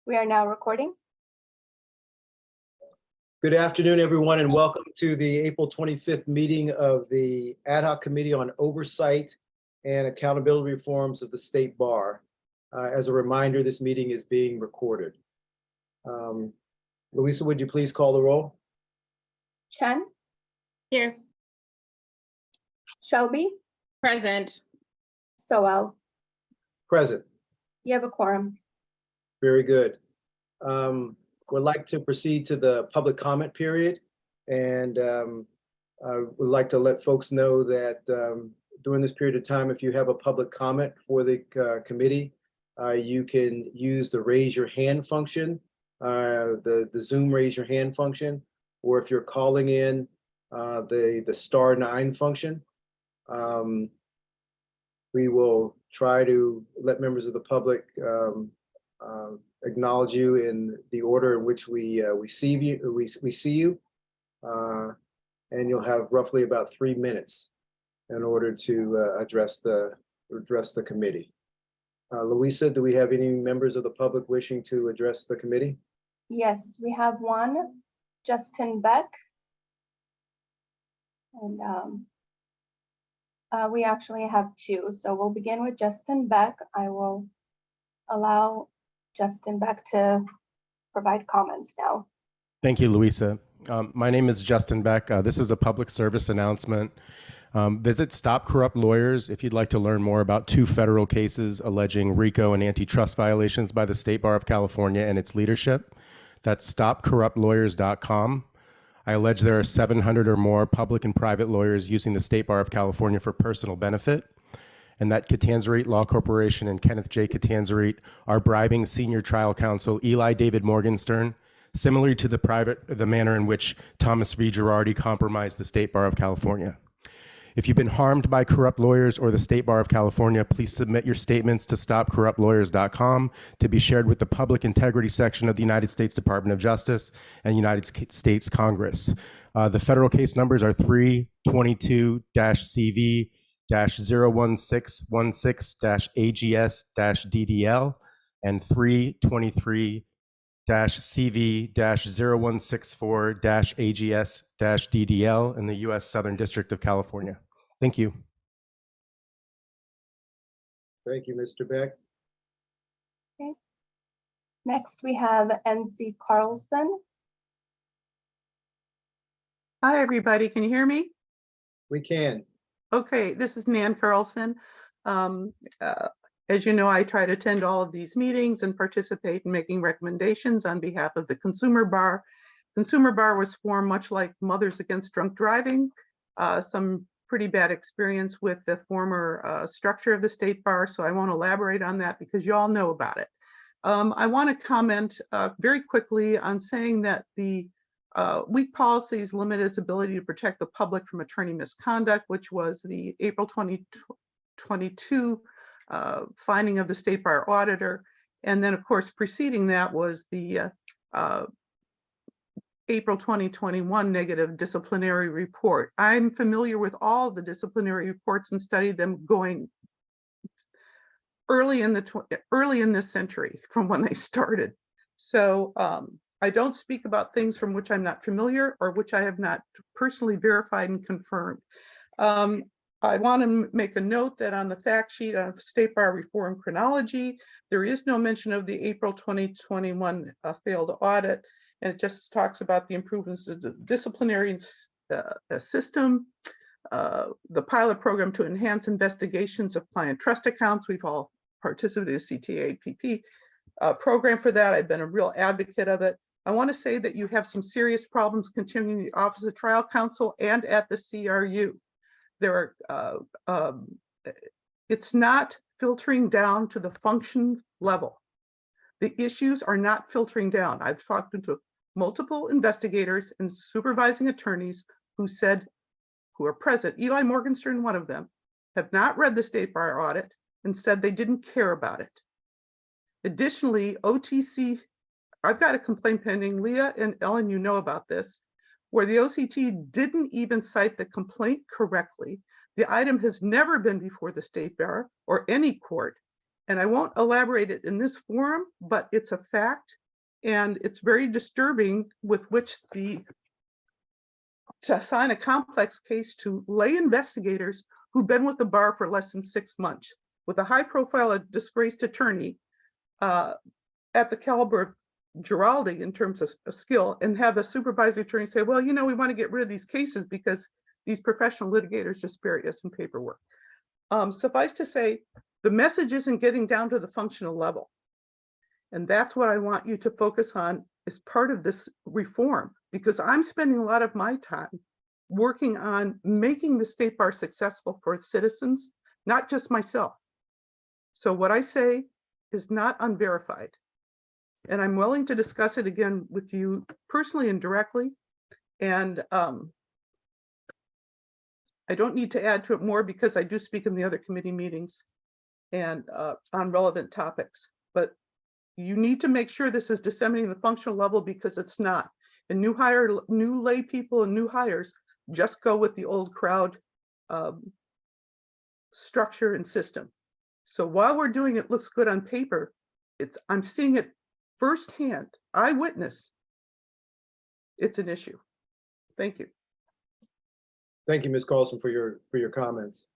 We are now recording. Good afternoon, everyone, and welcome to the April 25th meeting of the Ad Hoc Committee on Oversight and Accountability Reforms of the State Bar. As a reminder, this meeting is being recorded. Louisa, would you please call the roll? Chen, Here. Shelby, Present. Sowell. Present. You have a quorum. Very good. Would like to proceed to the public comment period, and I would like to let folks know that during this period of time, if you have a public comment for the committee, you can use the raise your hand function, the Zoom raise your hand function, or if you're calling in, the *9 function. We will try to let members of the public acknowledge you in the order in which we see you, and you'll have roughly about 3 minutes in order to address the committee. Louisa, do we have any members of the public wishing to address the committee? Yes, we have one, Justin Beck. And we actually have two. So we'll begin with Justin Beck. I will allow Justin Beck to provide comments now. Thank you, Louisa. My name is Justin Beck. This is a public service announcement. Visit Stop Corrupt Lawyers if you'd like to learn more about 2 federal cases alleging RICO and antitrust violations by the State Bar of California and its leadership. That's stopcorruptlawyers.com. I allege there are 700 or more public and private lawyers using the State Bar of California for personal benefit, and that Catanzarite Law Corporation and Kenneth J. Catanzarite are bribing senior trial counsel Eli David Morgenstern, similarly to the manner in which Thomas V. Girardi compromised the State Bar of California. If you've been harmed by corrupt lawyers or the State Bar of California, please submit your statements to stopcorruptlawyers.com to be shared with the Public Integrity Section of the United States Department of Justice and United States Congress. The federal case numbers are 322-CV-01616-AGS-DDL and 323-CV-0164-AGS-DDL in the U.S. Southern District of California. Thank you. Thank you, Mr. Beck. Okay. Next, we have NC Carlson. Hi, everybody. Can you hear me? We can. Okay, this is Nan Carlson. As you know, I try to attend all of these meetings and participate in making recommendations on behalf of the Consumer Bar. Consumer Bar was formed much like Mothers Against Drunk Driving. Some pretty bad experience with the former structure of the State Bar, so I won't elaborate on that because you all know about it. I want to comment very quickly on saying that the weak policies limited its ability to protect the public from attorney misconduct, which was the April 2022 finding of the State Bar auditor. And then, of course, preceding that was the April 2021 negative disciplinary report. I'm familiar with all the disciplinary reports and studied them going early in this century from when they started. So I don't speak about things from which I'm not familiar or which I have not personally verified and confirmed. I want to make a note that on the fact sheet of State Bar reform chronology, there is no mention of the April 2021 failed audit, and it just talks about the improvements of the disciplinary system, the pilot program to enhance investigations of client trust accounts. We've all participated in the CTAPP program for that. I've been a real advocate of it. I want to say that you have some serious problems continuing in the Office of Trial Counsel and at the CRU. There are, it's not filtering down to the function level. The issues are not filtering down. I've talked to multiple investigators and supervising attorneys who said, who are present, Eli Morgenstern, one of them, have not read the State Bar audit and said they didn't care about it. Additionally, OTC, I've got a complaint pending, Leah and Ellen, you know about this, where the OCT didn't even cite the complaint correctly. The item has never been before the State Bar or any court, And I won't elaborate it in this forum, but it's a fact. And it's very disturbing with which to assign a complex case to lay investigators who've been with the bar for less than 6 months, with a high profile disgraced attorney at the caliber of Giraldi in terms of skill, and have the supervisory attorney say, well, you know, we want to get rid of these cases because these professional litigators just bury us in paperwork. Suffice to say, the message isn't getting down to the functional level. And that's what I want you to focus on as part of this reform, because I'm spending a lot of my time working on making the state bar successful for its citizens, not just myself. So what I say is not unverified. And I'm willing to discuss it again with you personally and directly. And I don't need to add to it more because I do speak in the other committee meetings and on relevant topics. But you need to make sure this is disseminating the functional level, because it's not. And new lay people and new hires just go with the old crowd structure and system. So while we're doing it, looks good on paper, I'm seeing it firsthand, eyewitness. It's an issue. Thank you. Thank you, Ms. Carlson, for your comments.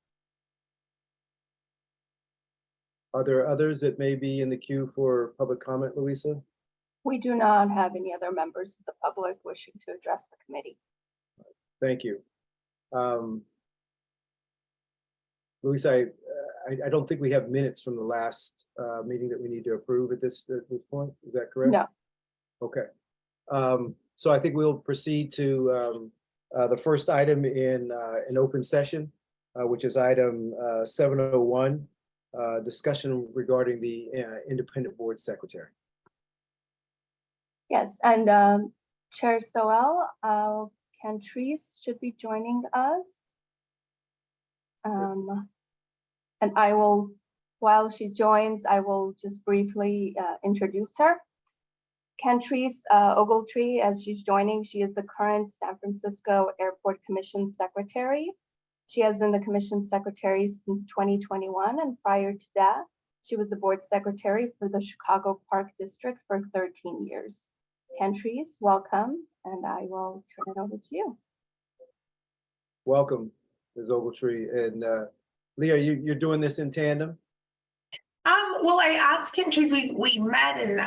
Are there others that may be in the queue for public comment, Louisa? We do not have any other members of the public wishing to address the committee. Thank you. Louisa, I don't think we have minutes from the last meeting that we need to approve at this point. Is that correct? No. Okay. So I think we'll proceed to the first item in an open session, which is item 701, discussion regarding the independent board secretary. Yes, and Chair Soel, Cantrice should be joining us. And I will, while she joins, I will just briefly introduce her. Cantrice Ogletree, as she's joining, she is the current San Francisco Airport Commission Secretary. She has been the Commission Secretary since 2021, and prior to that, she was the Board Secretary for the Chicago Park District for 13 years. Cantrice, welcome, and I will turn it over to you. Welcome, Ms. Ogletree. And Leah, you're doing this in tandem? Well, I asked Cantrice, we met and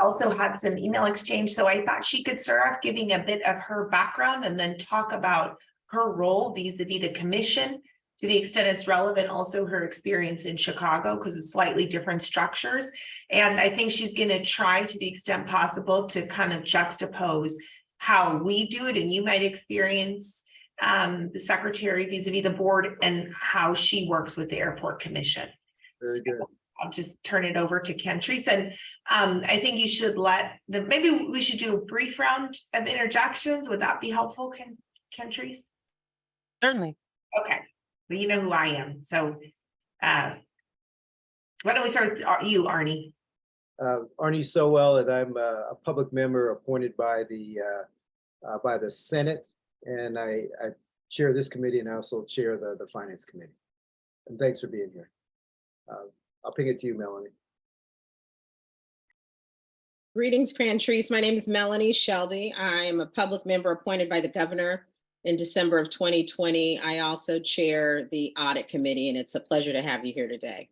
also had some email exchange. So I thought she could start off giving a bit of her background and then talk about her role vis-a-vis the commission, to the extent it's relevant, also her experience in Chicago, because it's slightly different structures. And I think she's going to try to the extent possible to kind of juxtapose how we do it and you might experience the secretary vis-a-vis the board and how she works with the airport commission. Very good. I'll just turn it over to Cantrice, and I think you should maybe we should do a brief round of interjections. Would that be helpful, Cantrice? Certainly. Okay, well, you know who I am, so why don't we start with you, Arnie? Arnie Sowell, and I'm a public member appointed by the Senate, and I chair this committee and I also chair the Finance Committee. And thanks for being here. I'll ping it to you, Melanie. Greetings, Cantrice. My name is Melanie Shelby. I'm a public member appointed by the governor in December of 2020. I also chair the audit committee, and it's a pleasure to have you here today.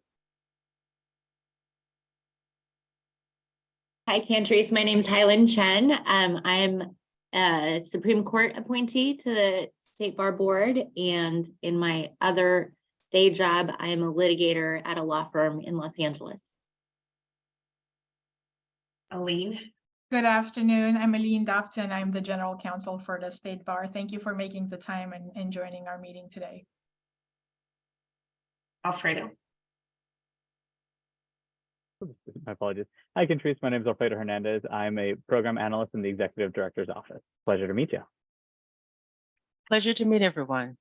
Hi, Cantrice. My name is Hylan Chen. I'm a Supreme Court appointee to the State Bar Board, and in my other day job, I am a litigator at a law firm in Los Angeles. Aline. Good afternoon. I'm Aline Dafton. I'm the General Counsel for the State Bar. Thank you for making the time and joining our meeting today. Alfredo. My apologies. Hi, Cantrice. My name is Alfredo Hernandez. I'm a program analyst in the Executive Director's Office. Pleasure to meet you. Pleasure to meet everyone.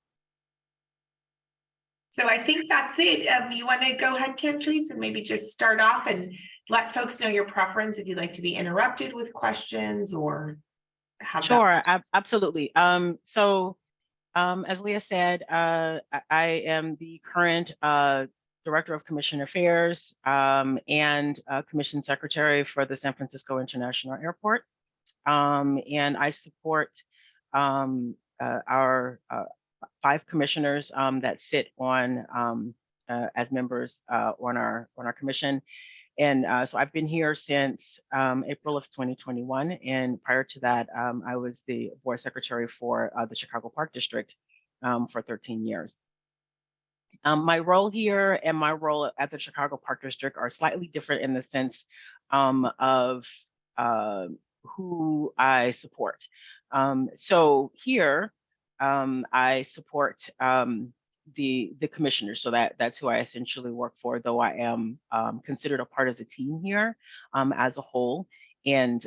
So I think that's it. You want to go ahead, Cantrice, and maybe just start off and let folks know your preference if you'd like to be interrupted with questions or have Sure, absolutely. As Leah said, I am the current Director of Commission Affairs, and Commission Secretary for the San Francisco International Airport. And I support our 5 commissioners that sit on as members on our commission. And so I've been here since April of 2021. And prior to that, I was the board secretary for the Chicago Park District for 13 years. My role here and my role at the Chicago Park District are slightly different in the sense of who I support. So here, I support the commissioners. So that's who I essentially work for, though I am considered a part of the team here as a whole. And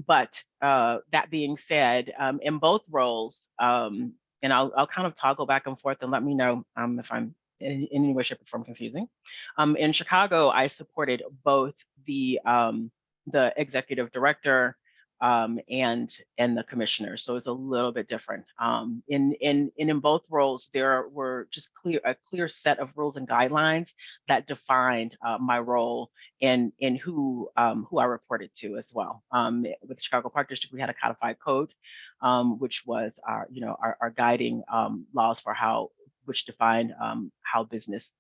but that being said, in both roles, and I'll kind of toggle back and forth and let me know if I'm in any way, shape, or form confusing. In Chicago, I supported both the executive director and the commissioner, so it's a little bit different. In both roles, there were just a clear set of rules and guidelines that defined my role and who I reported to as well. With the Chicago Park District, we had a codified code, which was our guiding laws for which defined how business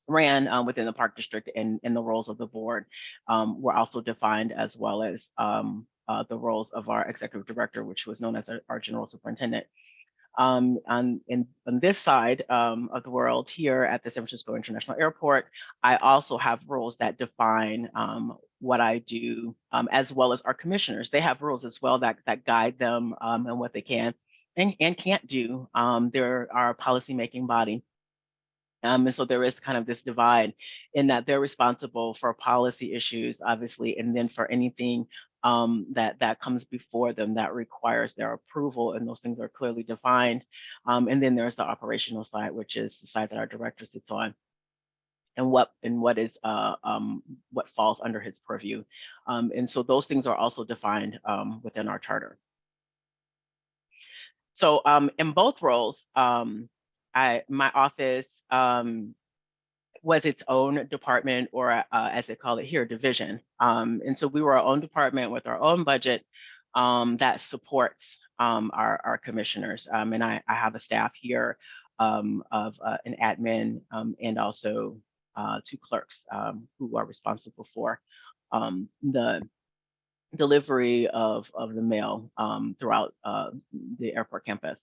ran within the park district, and the roles of the board were also defined, as well as the roles of our executive director, which was known as our general superintendent. On this side of the world, here at the San Francisco International Airport, I also have roles that define what I do, as well as our commissioners. They have rules as well that guide them and what they can and can't do. They're our policymaking body. And so there is kind of this divide in that they're responsible for policy issues, obviously, and then for anything that comes before them that requires their approval, and those things are clearly defined. And then there's the operational side, which is the side that our director sits on, and what falls under his purview. And so those things are also defined within our charter. So in both roles, my office was its own department, or as they call it here, division. And so we were our own department with our own budget that supports our commissioners. And I have a staff here of an admin and also 2 clerks who are responsible for the delivery of the mail throughout the airport campus.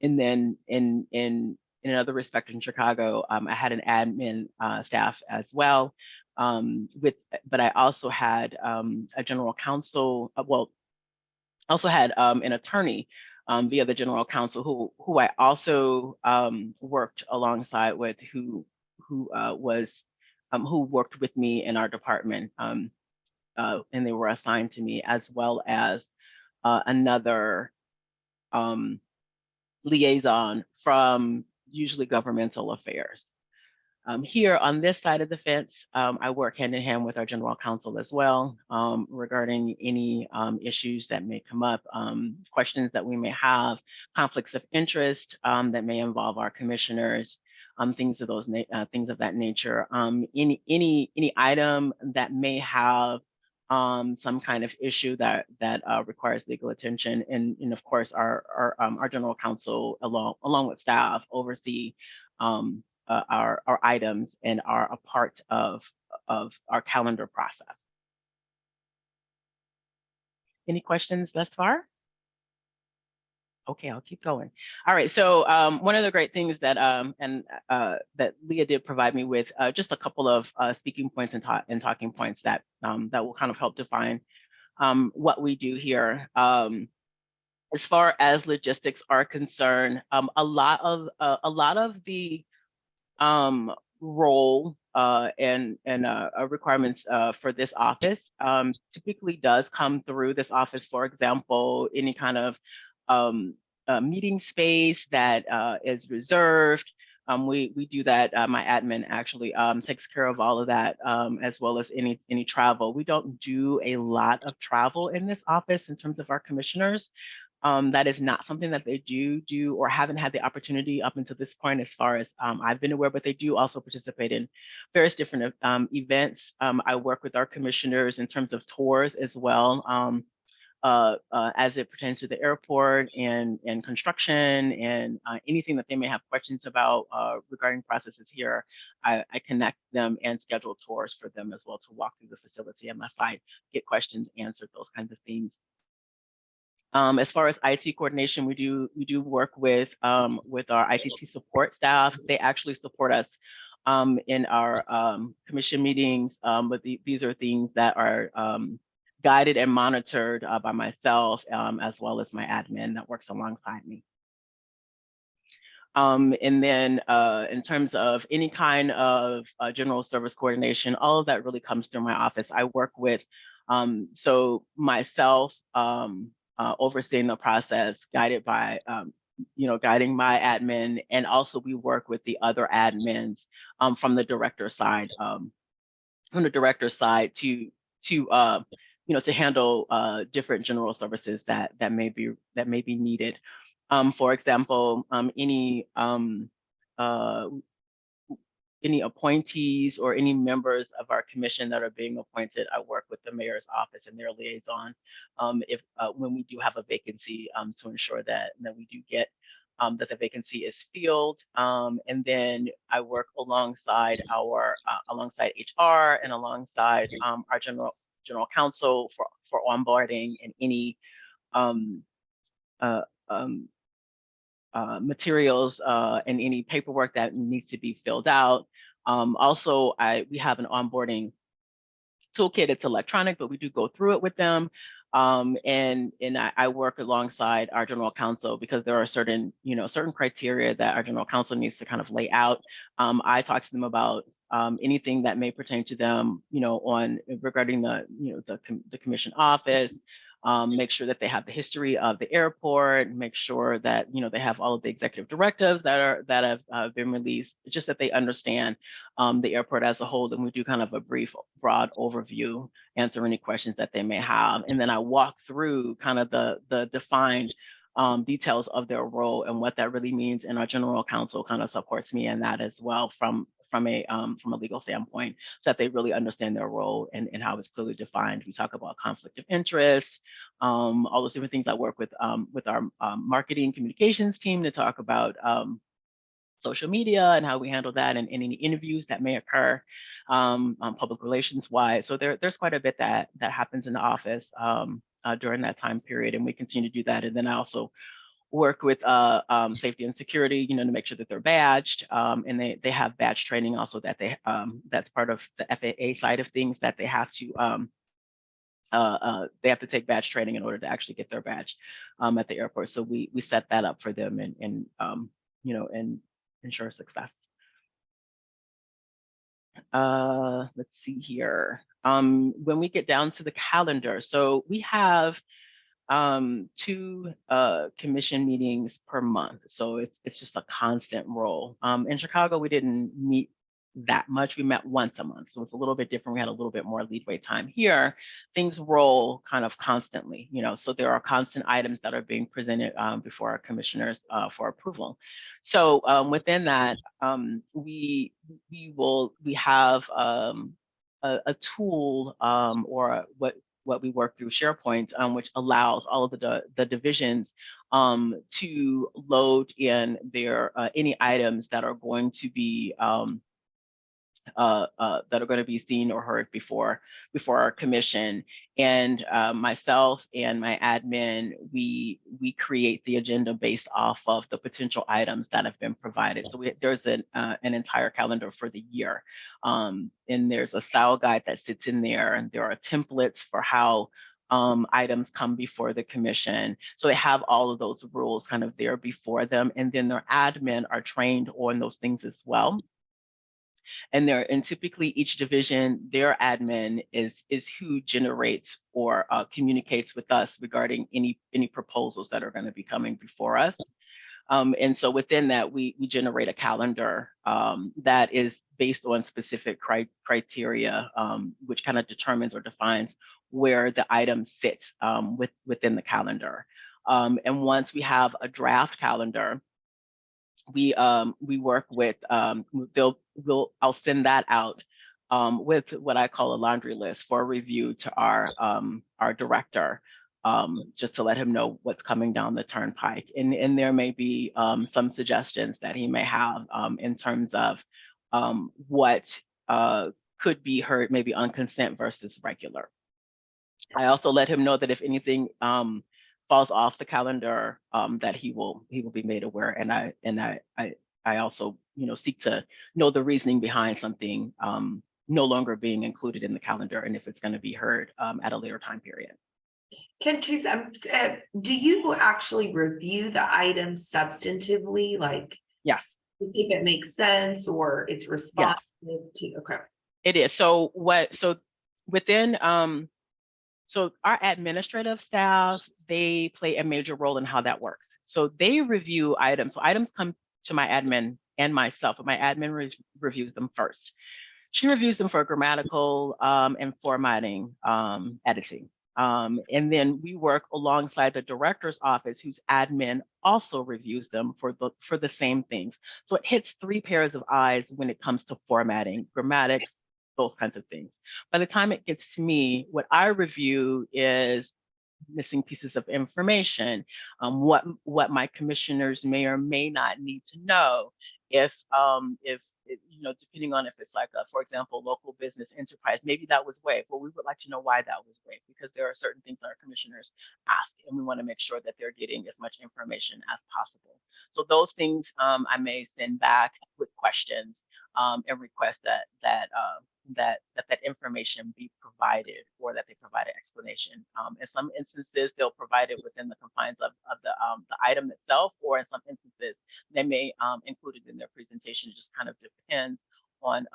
And then in another respect in Chicago, I had an admin staff as well. But I also had a general counsel, also had an attorney via the general counsel who I also worked alongside with, who worked with me in our department, and they were assigned to me, as well as another liaison from usually governmental affairs. Here on this side of the fence, I work hand in hand with our general counsel as well regarding any issues that may come up, questions that we may have, conflicts of interest that may involve our commissioners, things of that nature. Any item that may have some kind of issue that requires legal attention, and of course our general counsel along with staff oversee our items and are a part of our calendar process. Any questions thus far? Okay, I'll keep going. All right, so one of the great things that that Leah did provide me with just a couple of speaking points and talking points that will kind of help define what we do here. As far as logistics are concerned, a lot of the role and requirements for this office typically does come through this office. For example, any kind of meeting space that is reserved. We do that. My admin actually takes care of all of that, as well as any travel. We don't do a lot of travel in this office in terms of our commissioners. That is not something that they do or haven't had the opportunity up until this point, as far as I've been aware, but they do also participate in various different events. I work with our commissioners in terms of tours as well, as it pertains to the airport and construction and anything that they may have questions about regarding processes here. I connect them and schedule tours for them as well to walk through the facility and my site, get questions answered, those kinds of things. As far as IT coordination, we do work with our ICT support staff. They actually support us in our commission meetings, but these are things that are guided and monitored by myself, as well as my admin that works alongside me. And then in terms of any kind of general service coordination, all of that really comes through my office. I work with, so myself, overseeing the process, guided by, guiding my admin, and also we work with the other admins from the director side, to handle different general services that may be needed. For example, any appointees or any members of our commission that are being appointed, I work with the mayor's office and their liaison when we do have a vacancy, to ensure that we do get that the vacancy is filled. And then I work alongside alongside HR and alongside our general counsel for onboarding and any materials and any paperwork that needs to be filled out. Also, we have an onboarding toolkit. It's electronic, but we do go through it with them. And I work alongside our general counsel because there are certain criteria that our general counsel needs to kind of lay out. I talk to them about anything that may pertain to them, regarding the commission office. Make sure that they have the history of the airport, make sure that they have all of the executive directives that have been released, just that they understand the airport as a whole. And we do kind of a brief, broad overview, answer any questions that they may have, and then I walk through kind of the defined details of their role and what that really means. And our general counsel kind of supports me in that as well from a legal standpoint, so that they really understand their role and how it's clearly defined. We talk about conflict of interest, all those different things. I work with our marketing communications team to talk about social media and how we handle that, and any interviews that may occur public relations wise. So there's quite a bit that happens in the office during that time period, and we continue to do that. And then I also work with safety and security, to make sure that they're badged, and they have badge training also that that's part of the FAA side of things, that they have to take badge training in order to actually get their badge at the airport. So we set that up for them and ensure success. Let's see here. When we get down to the calendar, so we have 2 commission meetings per month. So it's just a constant roll. In Chicago, we didn't meet that much. We met once a month. So it's a little bit different. We had a little bit more leadway time. Here, things roll kind of constantly, so there are constant items that are being presented before our commissioners for approval. So within that, we have a tool or what we work through SharePoint, which allows all of the divisions to load in their any items that are going to be seen or heard before our commission. And myself and my admin, we create the agenda based off of the potential items that have been provided. So there's an entire calendar for the year, and there's a style guide that sits in there, and there are templates for how items come before the commission. So they have all of those rules kind of there before them, and then their admin are trained on those things as well. And typically each division, their admin is who generates or communicates with us regarding any proposals that are going to be coming before us. And so within that, we generate a calendar that is based on specific criteria, which kind of determines or defines where the item sits within the calendar. And once we have a draft calendar, we work with, I'll send that out with what I call a laundry list for review to our director, just to let him know what's coming down the turnpike. And there may be some suggestions that he may have in terms of what could be heard maybe on consent versus regular. I also let him know that if anything falls off the calendar, that he will be made aware. And I also, seek to know the reasoning behind something no longer being included in the calendar, and if it's going to be heard at a later time period. Kentrice, do you actually review the items substantively, like Yes. to see if it makes sense or it's responsive to? Okay. It is. So within so our administrative staff, they play a major role in how that works. So they review items. So items come to my admin and myself, but my admin reviews them first. She reviews them for grammatical and formatting editing. And then we work alongside the director's office, whose admin also reviews them for the same things. So it hits 3 pairs of eyes when it comes to formatting, grammatics, those kinds of things. By the time it gets to me, what I review is missing pieces of information, what my commissioners may or may not need to know. If depending on if it's like for example, local business enterprise, maybe that was waived. Well, we would like to know why that was waived, because there are certain things that our commissioners ask, and we want to make sure that they're getting as much information as possible. So those things I may send back with questions and request that information be provided, or that they provide an explanation. In some instances, they'll provide it within the confines of the item itself, or in some instances, they may include it in their presentation. It just kind of depends on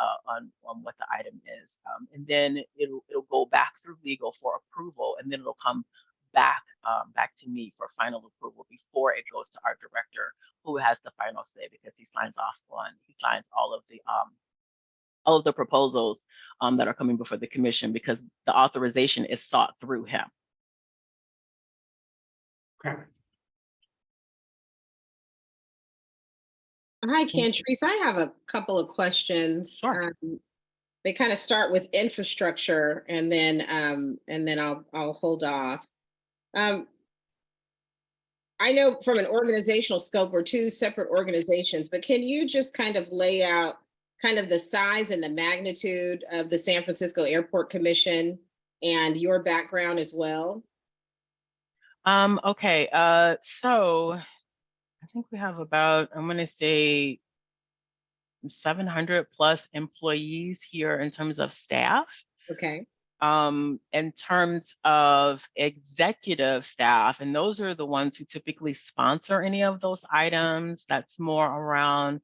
what the item is. And then it'll go back through legal for approval, and then it'll come back to me for final approval before it goes to our director, who has the final say, because he signs all of the proposals that are coming before the commission, because the authorization is sought through him. Okay. Hi, Kentrice. I have a couple of questions. Sure. They kind of start with infrastructure, and then I'll hold off. I know from an organizational scope, we're 2 separate organizations, but can you just kind of lay out kind of the size and the magnitude of the San Francisco Airport Commission and your background as well? Okay. So I think we have about, I'm going to say 700 plus employees here in terms of staff. Okay. In terms of executive staff, and those are the ones who typically sponsor any of those items, that's more around,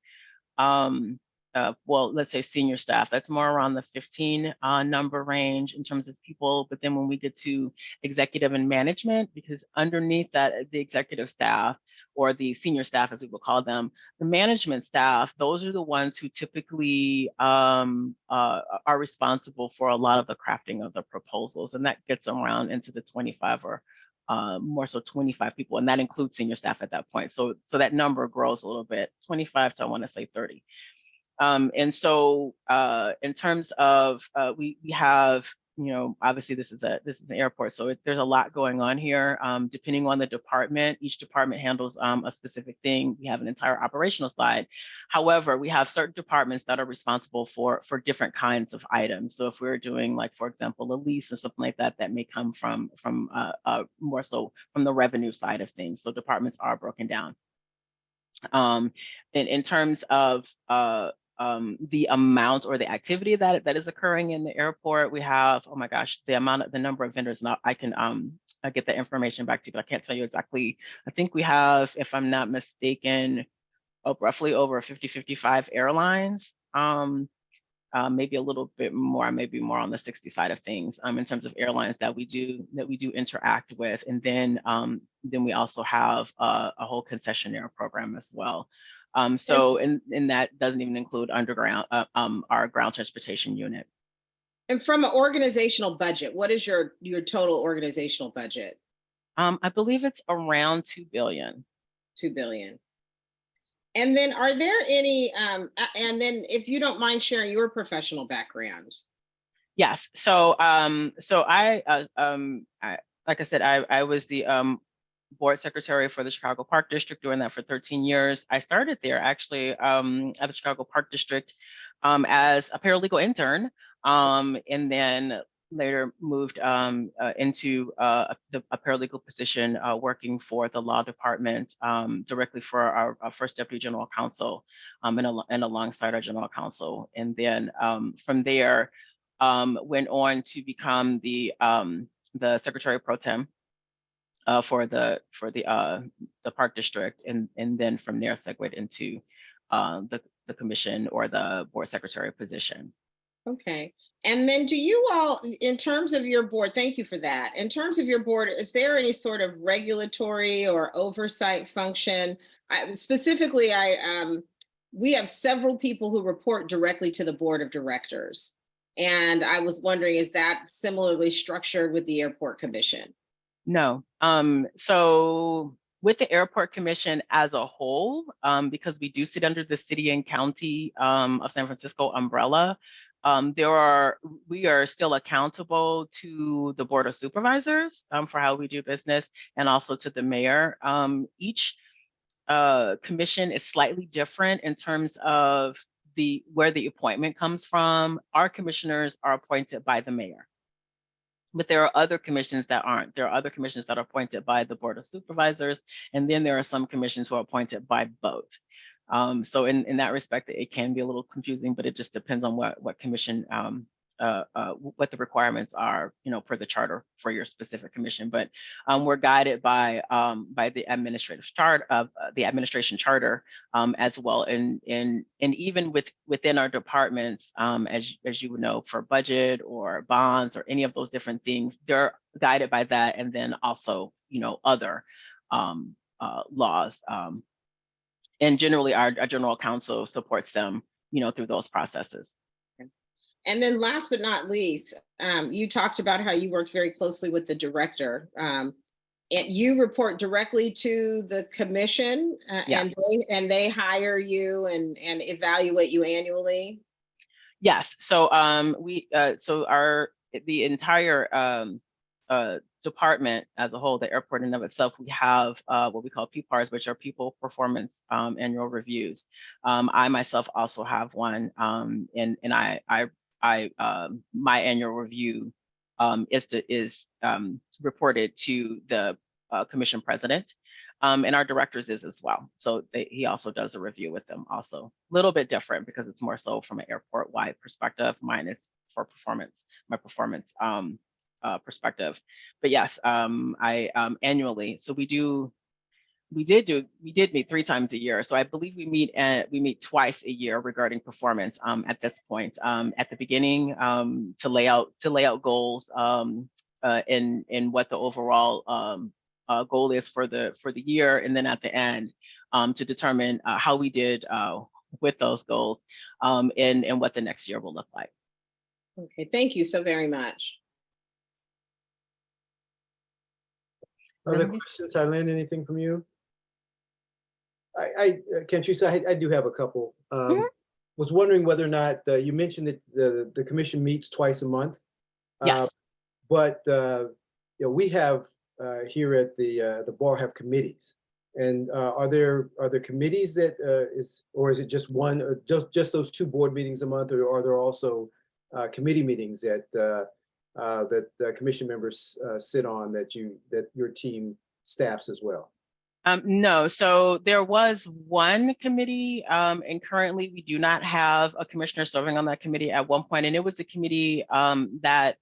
well, let's say senior staff, that's more around the 15 number range in terms of people. But then when we get to executive and management, because underneath that, the executive staff, or the senior staff, as we will call them, the management staff, those are the ones who typically are responsible for a lot of the crafting of the proposals. And that gets around into the 25 or more so 25 people. And that includes senior staff at that point. So that number grows a little bit, 25 to, I want to say, 30. And so in terms of, we have, obviously this is an airport, so there's a lot going on here. Depending on the department, each department handles a specific thing. We have an entire operational slide. However, we have certain departments that are responsible for different kinds of items. So if we're doing, like, for example, a lease or something like that, that may come from more so from the revenue side of things. So departments are broken down. In terms of the amount or the activity that is occurring in the airport, we have, oh my gosh, the number of vendors. Now I can I get the information back to you, but I can't tell you exactly. I think we have, if I'm not mistaken, roughly over 55 airlines. Maybe a little bit more, maybe more on the 60 side of things, in terms of airlines that we do interact with. And then we also have a whole concessionaire program as well. So and that doesn't even include underground, our ground transportation unit. And from an organizational budget, what is your total organizational budget? I believe it's around 2 billion. 2 billion. And then are there any, and then if you don't mind sharing your professional background? Yes. So, like I said, I was the board secretary for the Chicago Park District, doing that for 13 years. I started there actually at the Chicago Park District as a paralegal intern, and then later moved into a paralegal position working for the law department directly for our first deputy general counsel and alongside our general counsel. And then from there, went on to become the secretary pro tem for the park district, and then from there segued into the commission or the board secretary position. Okay. And then do you all, in terms of your board, thank you for that. In terms of your board, is there any sort of regulatory or oversight function? Specifically, we have several people who report directly to the board of directors. And I was wondering, is that similarly structured with the airport commission? No. So with the airport commission as a whole, because we do sit under the city and county of San Francisco umbrella, we are still accountable to the board of supervisors for how we do business, and also to the mayor. Each commission is slightly different in terms of where the appointment comes from. Our commissioners are appointed by the mayor, but there are other commissions that aren't. There are other commissions that are appointed by the board of supervisors, and then there are some commissions who are appointed by both. So in that respect, it can be a little confusing, but it just depends on what commission, what the requirements are, per the charter for your specific commission. But we're guided by the administrative chart of the administration charter as well, and even within our departments, as you would know, for budget or bonds or any of those different things, they're guided by that, and then also other laws. And generally, our general counsel supports them, through those processes. And then last but not least, you talked about how you worked very closely with the director. And you report directly to the commission, Yes. and they hire you and evaluate you annually? Yes. So the entire department as a whole, the airport in and of itself, we have what we call PPARs, which are people performance annual reviews. I myself also have one, and my annual review is reported to the commission president, and our directors is as well. So he also does a review with them also. A little bit different because it's more so from an airport wide perspective. Mine is for performance, my performance perspective. But yes, I annually. So we did meet 3 times a year. So I believe we meet twice a year regarding performance at this point. At the beginning, to lay out goals in what the overall goal is for the year, and then at the end to determine how we did with those goals and what the next year will look like. Okay, thank you so very much. Other questions, Eileen? Anything from you? Teresa, I do have a couple. Was wondering whether or not you mentioned that the commission meets twice a month. Yes. But we have here at the bar have committees, and are there committees that or is it just one, just those 2 board meetings a month, or are there also committee meetings that commission members sit on that your team staffs as well? No, so there was one committee, and currently we do not have a commissioner serving on that committee at one point, and it was a committee that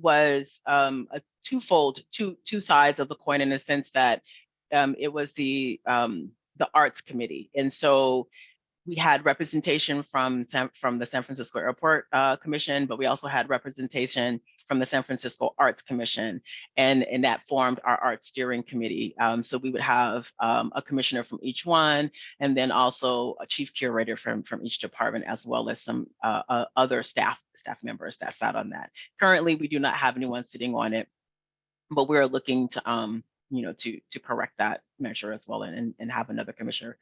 was a twofold, two sides of the coin, in the sense that it was the arts committee, and so we had representation from the San Francisco Airport Commission, but we also had representation from the San Francisco Arts Commission, and that formed our art steering committee. So we would have a commissioner from each one, and then also a chief curator from each department, as well as some other staff members that sat on that. Currently, we do not have anyone sitting on it. but we're looking to to correct that measure as well, and have another commissioner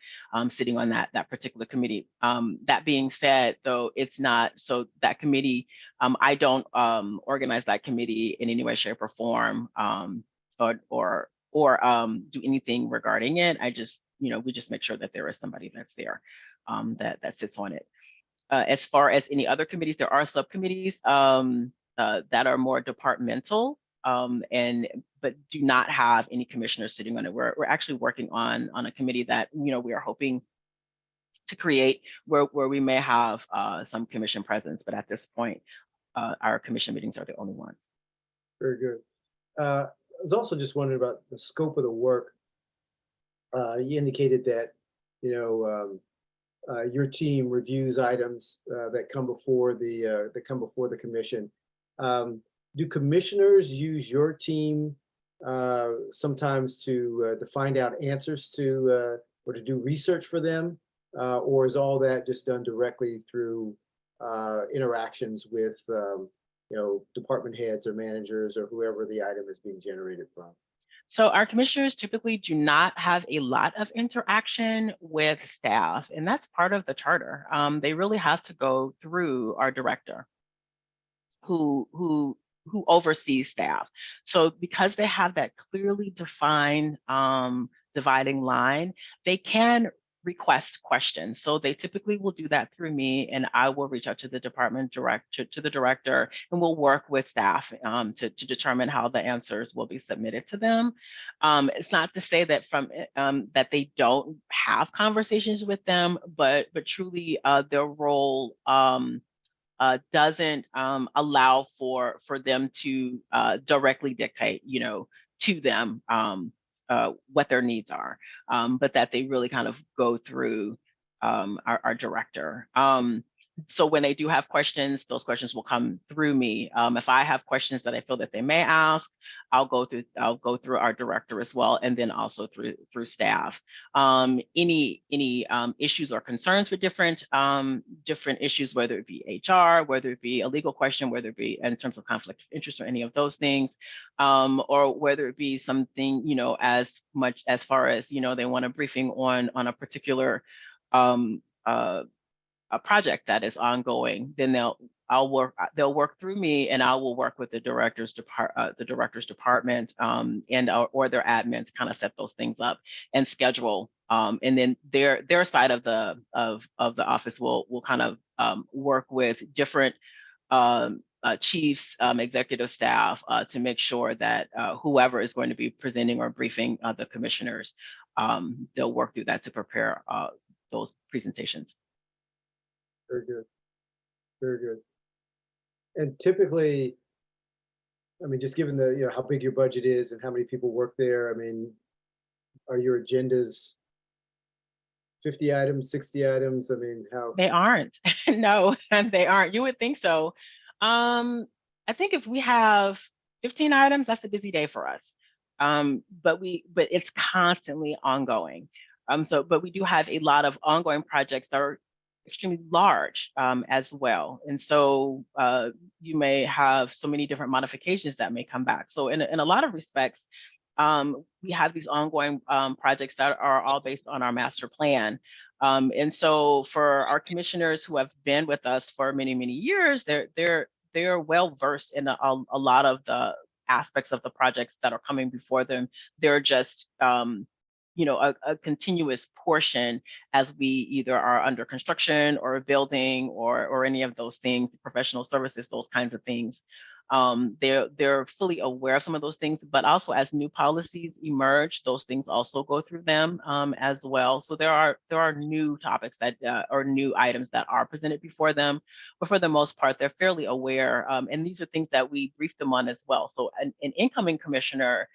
sitting on that particular committee. That being said, though, it's not so that committee, I don't organize that committee in any way, shape, or form, or do anything regarding it. I just, we just make sure that there is somebody that's there that sits on it. As far as any other committees, there are subcommittees that are more departmental, but do not have any commissioners sitting on it. We're actually working on a committee that we are hoping to create where we may have some commission presence, but at this point, our commission meetings are the only ones. Very good. I was also just wondering about the scope of the work. You indicated that, your team reviews items that come before the commission. Do commissioners use your team sometimes to find out answers to or to do research for them, or is all that just done directly through interactions with department heads or managers or whoever the item is being generated from? So our commissioners typically do not have a lot of interaction with staff, and that's part of the charter. They really have to go through our director, who oversees staff. So because they have that clearly defined dividing line, they can request questions. So they typically will do that through me, and I will reach out to the department to the director, and we'll work with staff to determine how the answers will be submitted to them. It's not to say that that they don't have conversations with them, but truly their role doesn't allow for them to directly dictate, to them what their needs are, but that they really kind of go through our director. So when they do have questions, those questions will come through me. If I have questions that I feel that they may ask, I'll go through our director as well, and then also through staff. Any issues or concerns with different issues, whether it be HR, whether it be a legal question, whether it be in terms of conflict of interest or any of those things, or whether it be something, as much as far as they want a briefing on a particular a project that is ongoing, then they'll work through me, and I will work with the director's department and or their admins to kind of set those things up and schedule. And then their side of the office will kind of work with different chiefs, executive staff to make sure that whoever is going to be presenting or briefing the commissioners, they'll work through that to prepare those presentations. Very good. Very good. And typically, I mean, just given the, how big your budget is and how many people work there, I mean, are your agendas 50 items, 60 items? I mean, how? They aren't. No, they aren't. You would think so. I think if we have 15 items, that's a busy day for us. But it's constantly ongoing. But we do have a lot of ongoing projects that are extremely large as well. And so you may have so many different modifications that may come back. So in a lot of respects, we have these ongoing projects that are all based on our master plan. And so for our commissioners who have been with us for many, many years, they're well versed in a lot of the aspects of the projects that are coming before them. They're just a continuous portion as we either are under construction or building or any of those things, professional services, those kinds of things. They're fully aware of some of those things, but also as new policies emerge, those things also go through them as well. So there are new topics that or new items that are presented before them, but for the most part, they're fairly aware. And these are things that we brief them on as well. So an incoming commissioner,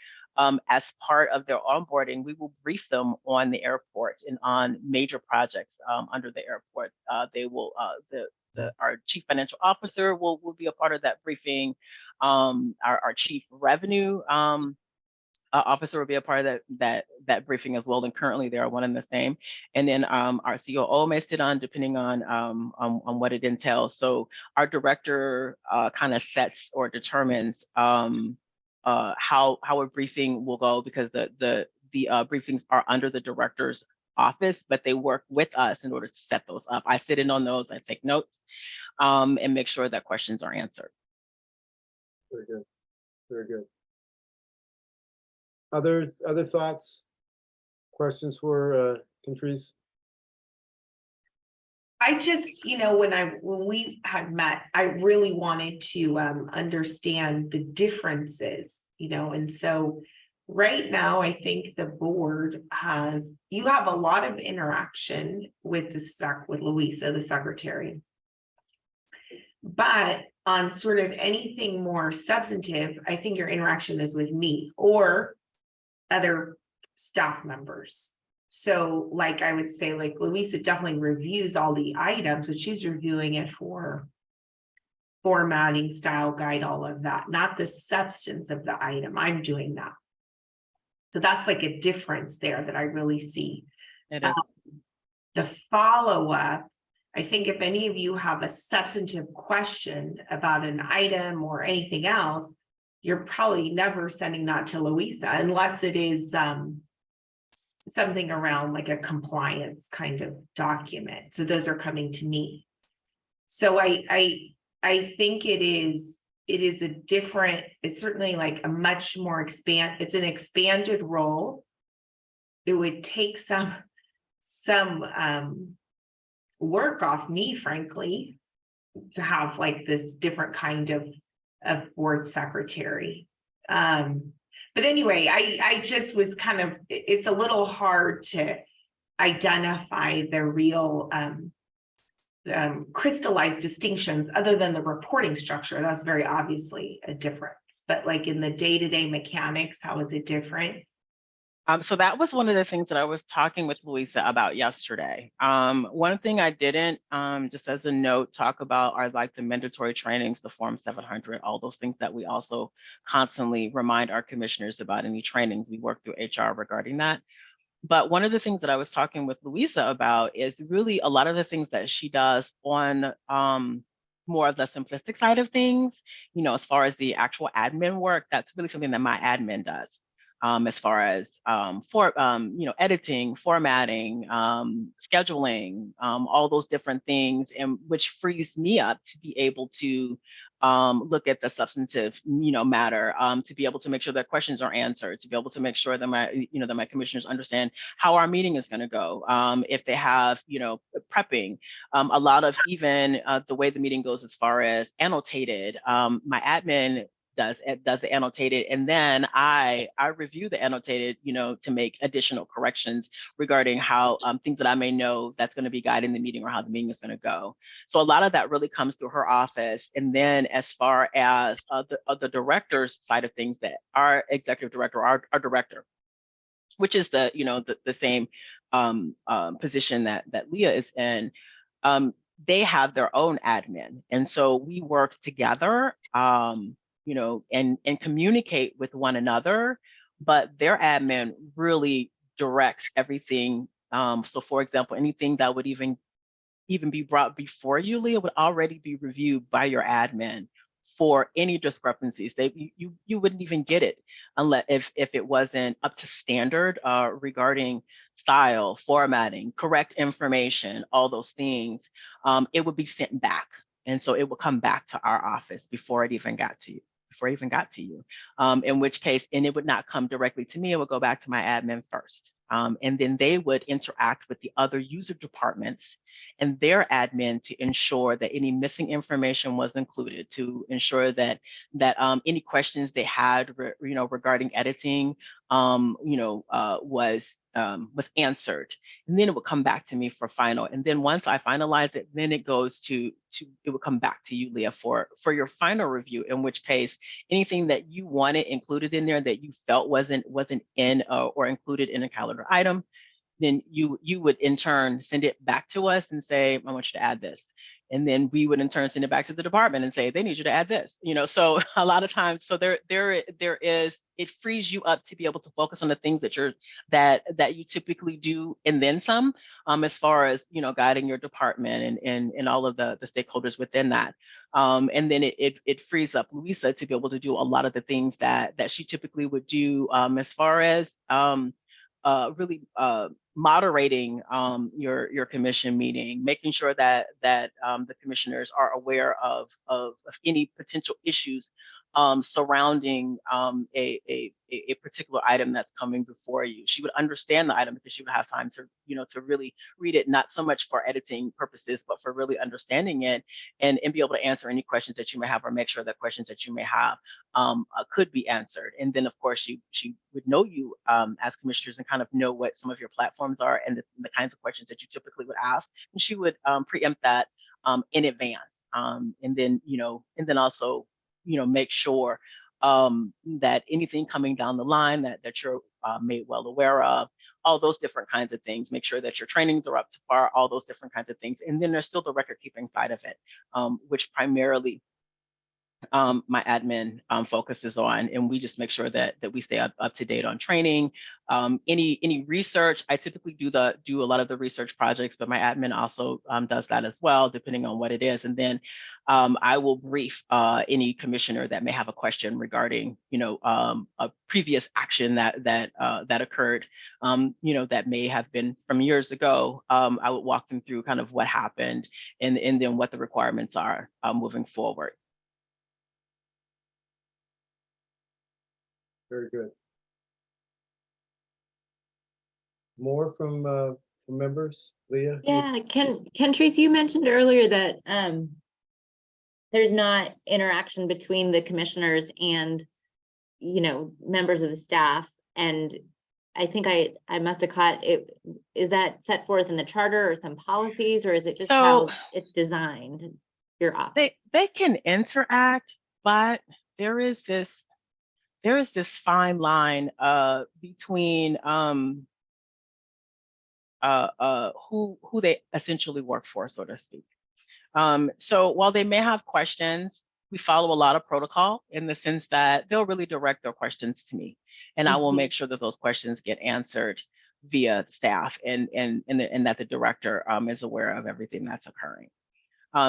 as part of their onboarding, we will brief them on the airport and on major projects under the airport. They will, our chief financial officer will be a part of that briefing. Our chief revenue officer will be a part of that briefing as well. And currently they are one and the same. And then our COO may sit on, depending on what it entails. So our director kind of sets or determines how a briefing will go, because the briefings are under the director's office, but they work with us in order to set those up. I sit in on those, I take notes, and make sure that questions are answered. Very good. Very good. Other thoughts, questions for Kentrice? I just, when we had met, I really wanted to understand the differences, and so right now, I think the board you have a lot of interaction with with Louisa, the secretary. But on sort of anything more substantive, I think your interaction is with me or other staff members. So like I would say, like Louisa definitely reviews all the items, but she's reviewing it for formatting, style guide, all of that, not the substance of the item. I'm doing that. So that's like a difference there that I really see. It is. The follow-up, I think if any of you have a substantive question about an item or anything else, you're probably never sending that to Louisa unless it is something around like a compliance kind of document. So those are coming to me. So I think it is a different, it's certainly like a much more it's an expanded role. It would take some work off me, frankly, to have like this different kind of board secretary. But anyway, I just was kind of, it's a little hard to identify the real crystallized distinctions other than the reporting structure. That's very obviously a difference, but like in the day-to-day mechanics, how is it different? So that was one of the things that I was talking with Louisa about yesterday. One thing I didn't, just as a note, talk about are like the mandatory trainings, the Form 700, all those things that we also constantly remind our commissioners about. Any trainings we work through HR regarding that. But one of the things that I was talking with Louisa about is really a lot of the things that she does on more of the simplistic side of things, as far as the actual admin work, that's really something that my admin does. As far as editing, formatting, scheduling, all those different things, and which frees me up to be able to look at the substantive, matter, to be able to make sure that questions are answered, to be able to make sure that my commissioners understand how our meeting is going to go. If they have, prepping, a lot of even the way the meeting goes as far as annotated, my admin does the annotated, and then I review the annotated, to make additional corrections regarding how things that I may know that's going to be guiding the meeting or how the meeting is going to go. So a lot of that really comes through her office. And then as far as the director's side of things, that our executive director, our director, which is the same position that Leah is in, they have their own admin, and so we work together. And communicate with one another, but their admin really directs everything. So for example, anything that would even be brought before you, Leah, would already be reviewed by your admin for any discrepancies. You wouldn't even get it unless if it wasn't up to standard regarding style, formatting, correct information, all those things. It would be sent back. And so it will come back to our office before it even got to you. In which case, and it would not come directly to me, it would go back to my admin first. And then they would interact with the other user departments and their admin to ensure that any missing information was included, to ensure that any questions they had, regarding editing, was answered. And then it would come back to me for final. And then once I finalize it, then it goes it would come back to you, Leah, for your final review, in which case anything that you wanted included in there that you felt wasn't in or included in a calendar item, then you would in turn send it back to us and say, I want you to add this. And then we would in turn send it back to the department and say, they need you to add this, so a lot of times, so it frees you up to be able to focus on the things that you typically do and then some, as far as, guiding your department and all of the stakeholders within that. And then it frees up Louisa to be able to do a lot of the things that she typically would do, as far as really moderating your commission meeting, making sure that the commissioners are aware of any potential issues surrounding a particular item that's coming before you. She would understand the item because she would have time to really read it, not so much for editing purposes, but for really understanding it and be able to answer any questions that you may have or make sure that questions that you may have could be answered. And then of course she would know you as commissioners and kind of know what some of your platforms are and the kinds of questions that you typically would ask. And she would preempt that in advance. And then also, make sure that anything coming down the line that you're made well aware of, all those different kinds of things, make sure that your trainings are up to par, all those different kinds of things. And then there's still the record keeping side of it, which primarily my admin focuses on, and we just make sure that we stay up to date on training. Any research, I typically do a lot of the research projects, but my admin also does that as well, depending on what it is. And then I will brief any commissioner that may have a question regarding, a previous action that occurred, that may have been from years ago. I would walk them through kind of what happened and then what the requirements are moving forward. Very good. More from members, Leah? Yeah, Tracy, you mentioned earlier that there's not interaction between the commissioners and, members of the staff. And I think I must have caught it. Is that set forth in the charter or some policies, or is it just how it's designed, your office? They can interact, but there is this fine line between who they essentially work for, so to speak. So while they may have questions, we follow a lot of protocol in the sense that they'll really direct their questions to me, and I will make sure that those questions get answered via staff and that the director is aware of everything that's occurring.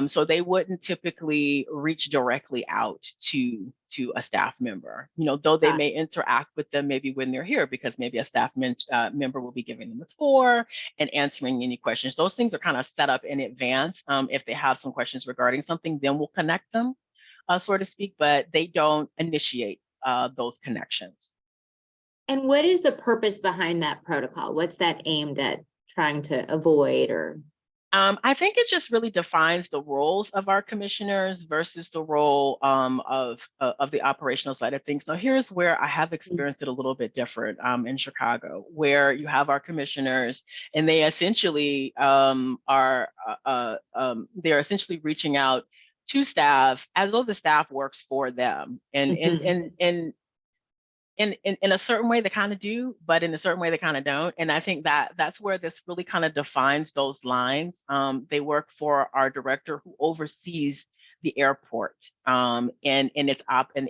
So they wouldn't typically reach directly out to a staff member, though they may interact with them maybe when they're here, because maybe a staff member will be giving them a tour and answering any questions. Those things are kind of set up in advance. If they have some questions regarding something, then we'll connect them, so to speak, but they don't initiate those connections. And what is the purpose behind that protocol? What's that aimed at trying to avoid or? I think it just really defines the roles of our commissioners versus the role of the operational side of things. Now, here's where I have experienced it a little bit different in Chicago, where you have our commissioners and they essentially they're essentially reaching out to staff as though the staff works for them, and in a certain way they kind of do, but in a certain way they kind of don't. And I think that's where this really kind of defines those lines. They work for our director who oversees the airport and in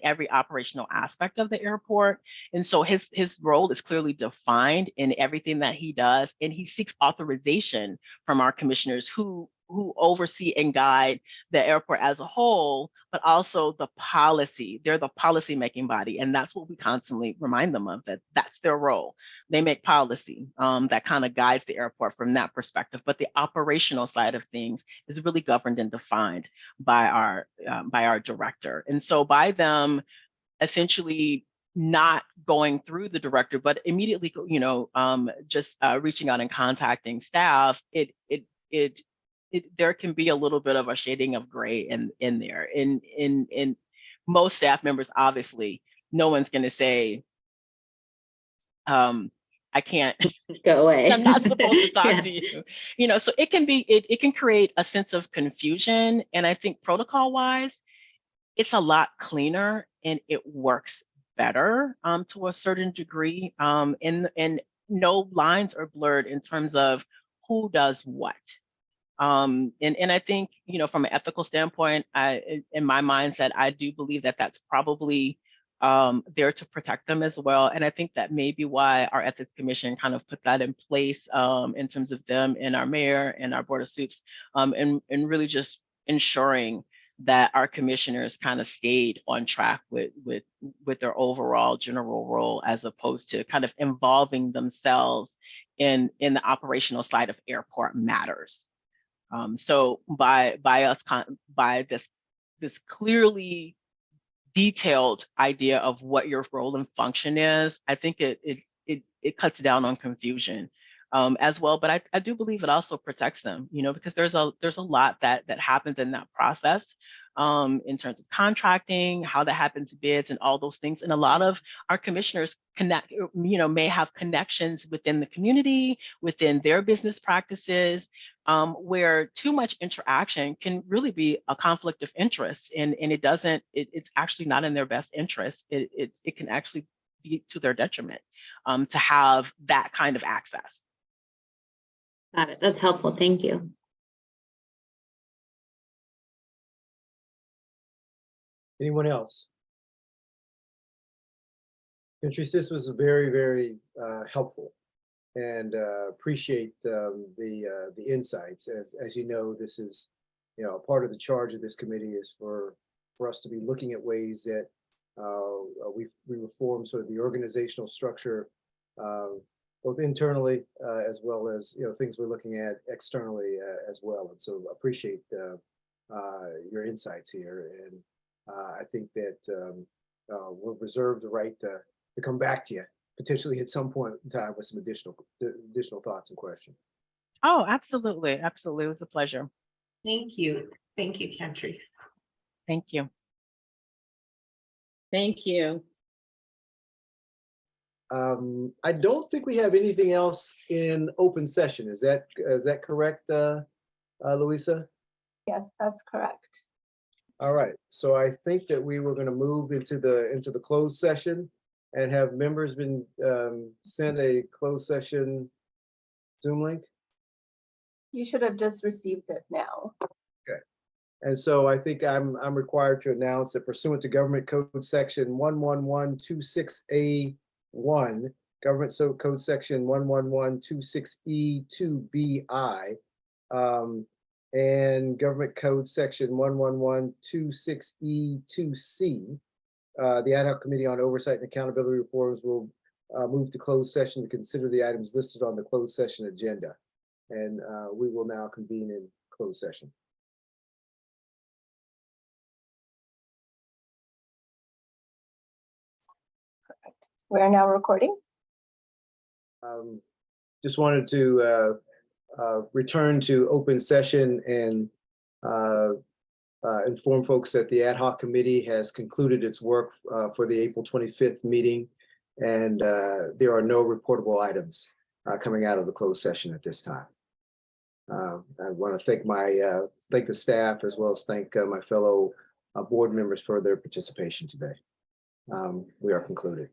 every operational aspect of the airport. And so his role is clearly defined in everything that he does. And he seeks authorization from our commissioners who oversee and guide the airport as a whole, but also the policy. They're the policy making body. And that's what we constantly remind them of, that's their role. They make policy that kind of guides the airport from that perspective. But the operational side of things is really governed and defined by our director. And so by them essentially not going through the director, but immediately, just reaching out and contacting staff, there can be a little bit of a shading of gray in there. In most staff members, obviously, no one's going to say, I can't go away. I'm not supposed to talk to you. So it can create a sense of confusion. And I think protocol wise, it's a lot cleaner and it works better to a certain degree. And no lines are blurred in terms of who does what. And I think, you know, from an ethical standpoint, in my mindset, I do believe that that's probably there to protect them as well. And I think that may be why our ethics commission kind of put that in place in terms of them and our mayor and our board of soups, and really just ensuring that our commissioners kind of stayed on track with their overall general role, as opposed to kind of involving themselves in the operational side of airport matters. So by this clearly detailed idea of what your role and function is, I think it cuts down on confusion as well. But I do believe it also protects them, you know, because there's a lot that happens in that process in terms of contracting, how that happens to bids and all those things. And a lot of our commissioners may have connections within the community, within their business practices, where too much interaction can really be a conflict of interest, and it's actually not in their best interest. It can actually be to their detriment to have that kind of access. Got it. That's helpful. Thank you. Anyone else? Patrice, this was very, very helpful, and appreciate the insights. As you know, this is, you know, part of the charge of this committee is for us to be looking at ways that we reform sort of the organizational structure, both internally as well as, you know, things we're looking at externally as well. And so appreciate your insights here. And I think that we'll reserve the right to come back to you potentially at some point in time with some additional thoughts and questions. Oh, absolutely. Absolutely. It was a pleasure. Thank you. Thank you, Cantrice. Thank you. Thank you. I don't think we have anything else in open session. Is that correct, Louisa? Yes, that's correct. All right, so I think that we were going to move into the closed session, and have members been sent a closed session Zoom link? You should have just received it now. Okay, and so I think I'm required to announce that pursuant to Government Code Section 11126A1, Government Code Section 11126E2BI, and Government Code Section 11126E2C, the Ad Hoc Committee on Oversight and Accountability Reforms will move to closed session to consider the items listed on the closed session agenda. And we will now convene in closed session. Perfect. We are now recording. Just wanted to return to open session and inform folks that the Ad Hoc Committee has concluded its work for the April 25th meeting, and there are no reportable items coming out of the closed session at this time. I want to thank the staff, as well as thank my fellow board members for their participation today. We are concluded.